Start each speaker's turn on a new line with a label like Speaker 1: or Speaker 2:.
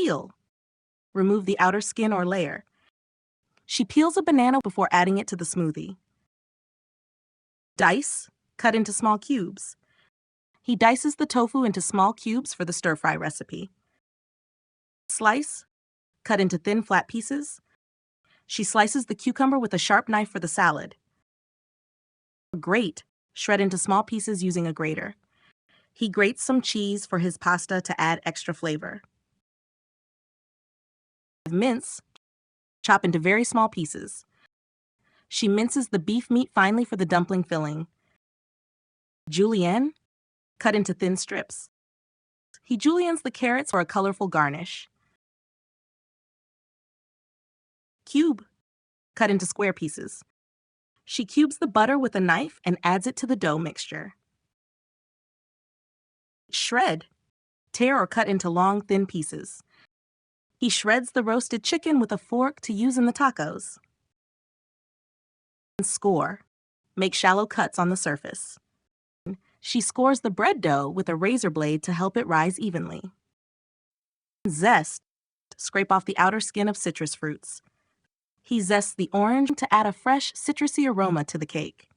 Speaker 1: Peel. Remove the outer skin or layer. She peels a banana before adding it to the smoothie. Dice, cut into small cubes. He dices the tofu into small cubes for the stir-fry recipe. Slice, cut into thin flat pieces. She slices the cucumber with a sharp knife for the salad. Grate, shred into small pieces using a grater. He grates some cheese for his pasta to add extra flavor. Mince, chop into very small pieces. She minces the beef meat finely for the dumpling filling. Julienne, cut into thin strips. He juliennes the carrots for a colorful garnish. Cube, cut into square pieces. She cubes the butter with a knife and adds it to the dough mixture. Shred, tear or cut into long, thin pieces. He shreds the roasted chicken with a fork to use in the tacos. Score, make shallow cuts on the surface. She scores the bread dough with a razor blade to help it rise evenly. Zest, scrape off the outer skin of citrus fruits. He zests the orange to add a fresh, citrusy aroma to the cake.